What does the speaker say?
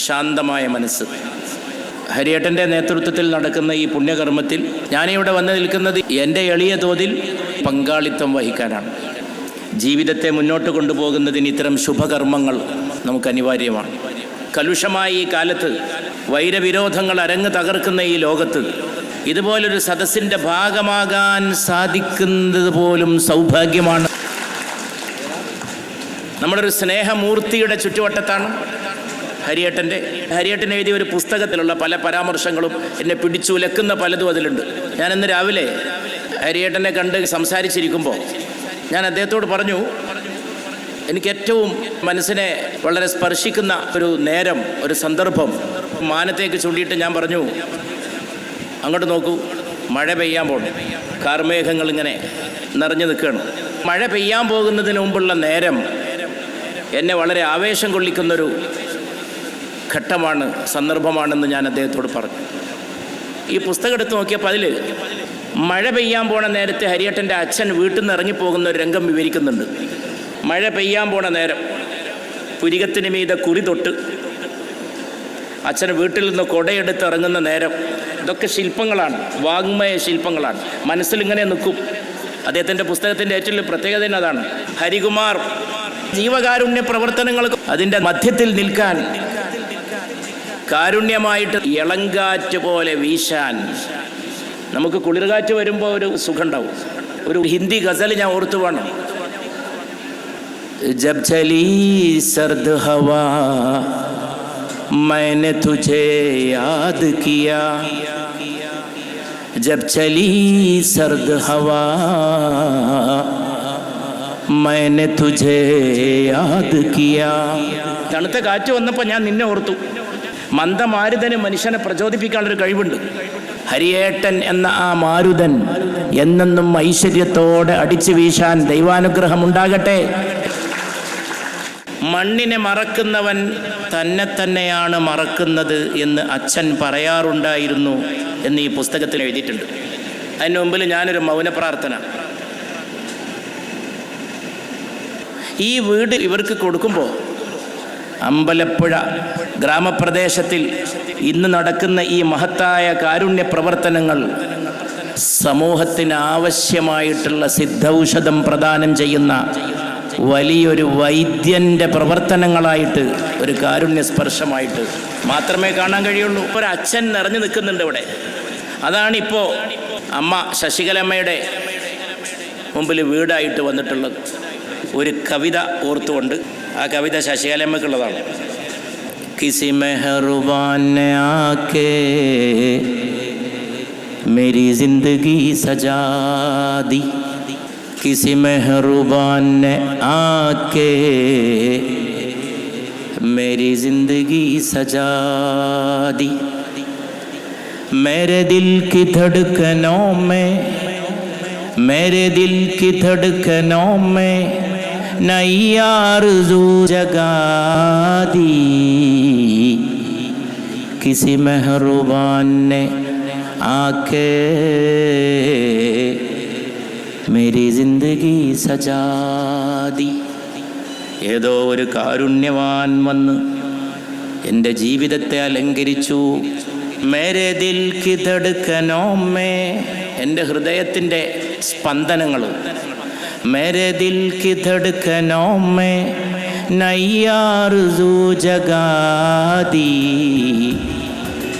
ശാന്തമായ മനസ്സ്. ഹരിയേട്ടൻ്റെ നേതൃത്വത്തിൽ നടക്കുന്ന ഈ പുണ്യകർമ്മത്തിൽ ഞാനിവിടെ വന്നു നിൽക്കുന്നത് എൻ്റെ എളിയ തോതിൽ പങ്കാളിത്തം വഹിക്കാനാണ്. ജീവിതത്തെ മുന്നോട്ട് കൊണ്ടുപോകുന്നതിന് ഇത്തരം ശുഭകർമ്മങ്ങൾ നമുക്ക് അനിവാര്യമാണ്. കലുഷമായ ഈ കാലത്ത്, വൈരവിരോധങ്ങൾ അരങ്ങ് തകർക്കുന്ന ഈ ലോകത്ത് ഇതുപോലൊരു സദസ്സിൻ്റെ ഭാഗമാകാൻ സാധിക്കുന്നത് പോലും സൗഭാഗ്യമാണ്. നമ്മുടെ ഒരു സ്നേഹമൂർത്തിയുടെ ചുറ്റുവട്ടത്താണ് ഹരിയേട്ടൻ എഴുതിയ ഒരു പുസ്തകത്തിലുള്ള പല പരാമർശങ്ങളും എന്നെ പിടിച്ചുലക്കുന്ന പലതും അതിലുണ്ട്. ഞാനിന്ന് രാവിലെ ഹരിയേട്ടനെ കണ്ട് സംസാരിച്ചിരിക്കുമ്പോൾ ഞാൻ അദ്ദേഹത്തോട് പറഞ്ഞു, എനിക്ക് ഏറ്റവും മനസ്സിനെ വളരെ സ്പർശിക്കുന്ന ഒരു നേരം, ഒരു സന്ദർഭം മാനത്തേക്ക് ചൂണ്ടിയിട്ട് ഞാൻ പറഞ്ഞു, അങ്ങോട്ട് നോക്കൂ, മഴ പെയ്യാൻ പോകണം. കാർമേഘങ്ങൾ ഇങ്ങനെ നിറഞ്ഞു നിൽക്കുകയാണ്. മഴ പെയ്യാൻ പോകുന്നതിന് മുമ്പുള്ള നേരം എന്നെ വളരെ ആവേശം കൊള്ളിക്കുന്നൊരു ഘട്ടമാണ്, സന്ദർഭമാണെന്ന് ഞാൻ അദ്ദേഹത്തോട് പറഞ്ഞു. ഈ പുസ്തകം എടുത്ത് നോക്കിയപ്പോൾ അതിൽ മഴ പെയ്യാൻ പോണ നേരത്തെ ഹരിയേട്ടൻ്റെ അച്ഛൻ വീട്ടിൽ നിന്ന് ഇറങ്ങിപ്പോകുന്ന ഒരു രംഗം വിവരിക്കുന്നുണ്ട്. മഴ പെയ്യാൻ പോണ നേരം പുരികത്തിന് മീതെ കുറി തൊട്ട് അച്ഛൻ വീട്ടിൽ നിന്ന് കുടയെടുത്ത് ഇറങ്ങുന്ന നേരം. ഇതൊക്കെ ശില്പങ്ങളാണ്, വാങ്മയ ശില്പങ്ങളാണ്. മനസ്സിലിങ്ങനെ നിൽക്കും. അദ്ദേഹത്തിൻ്റെ പുസ്തകത്തിൻ്റെ ഏറ്റവും പ്രത്യേകത തന്നെ അതാണ്. ഹരികുമാർ ജീവകാരുണ്യ പ്രവർത്തനങ്ങൾക്ക് അതിൻ്റെ മധ്യത്തിൽ നിൽക്കാൻ, കാരുണ്യമായിട്ട് ഇളങ്കാറ്റ് പോലെ വീശാൻ. നമുക്ക് കുളിർകാറ്റ് വരുമ്പോൾ ഒരു സുഖമുണ്ടാവും. ഒരു ഹിന്ദി ഗസൽ ഞാൻ ഓർത്തു വേണം. ജബ് ചലി സർദ് ഹവാ मैंने तुझे याद किया, जब चली सर्द हवा मैंने तुझे याद किया. തണുത്ത കാറ്റ് വന്നപ്പോൾ ഞാൻ നിന്നെ ഓർത്തു. മന്ദമാരുതന് മനുഷ്യനെ പ്രചോദിപ്പിക്കാനുള്ളൊരു കഴിവുണ്ട്. ഹരിയേട്ടൻ എന്ന ആ മാരുതൻ എന്നെന്നും ഐശ്വര്യത്തോടെ അടിച്ചു വീശാൻ ദൈവാനുഗ്രഹം ഉണ്ടാകട്ടെ. മണ്ണിനെ മറക്കുന്നവൻ തന്നെ തന്നെയാണ് മറക്കുന്നത് എന്ന് അച്ഛൻ പറയാറുണ്ടായിരുന്നു എന്ന് ഈ പുസ്തകത്തിൽ എഴുതിയിട്ടുണ്ട്. അതിന് മുമ്പിൽ ഞാനൊരു മൗനപ്രാർത്ഥന. ഈ വീട് ഇവർക്ക് കൊടുക്കുമ്പോൾ അമ്പലപ്പുഴ ഗ്രാമപ്രദേശത്തിൽ ഇന്ന് നടക്കുന്ന ഈ മഹത്തായ കാരുണ്യ പ്രവർത്തനങ്ങൾ സമൂഹത്തിന് ആവശ്യമായിട്ടുള്ള സിദ്ധൌഷധം പ്രദാനം ചെയ്യുന്ന വലിയൊരു വൈദ്യൻ്റെ പ്രവർത്തനങ്ങളായിട്ട്, ഒരു കാരുണ്യ സ്പർശമായിട്ട് മാത്രമേ കാണാൻ കഴിയുള്ളൂ. ഒരു അച്ഛൻ നിറഞ്ഞു നിൽക്കുന്നുണ്ട് ഇവിടെ. അതാണിപ്പോൾ അമ്മ ശശികലമ്മയുടെ മുമ്പിൽ വീടായിട്ട് വന്നിട്ടുള്ളത്. ഒരു കവിത ഓർത്തുകൊണ്ട്, ആ കവിത ശശികലമ്മയ്ക്കുള്ളതാണ്. കിസി മെഹറുബാൻ ने आके मेरी जिंदगी सजा दी, किसी मेहरुबान ने आके मेरी जिंदगी सजा दी, मेरे दिल की धड़कनों में, मेरे दिल की धड़कनों में नई आरज़ू जगा दी, किसी मेहरुबान ने आके മേരി ജിന്ദഗി സജാദി. ഏതോ ഒരു കാരുണ്യവാൻ വന്ന് എൻ്റെ ജീവിതത്തെ അലങ്കരിച്ചു. മേരെ ദിൽ കി ധഡ്കനോ മേ, എൻ്റെ ഹൃദയത്തിൻ്റെ സ്പന്ദനങ്ങൾ. മേരെ ദിൽ കി ധഡ്കനോ മേ നൈ ആർസൂ ജഗാദി,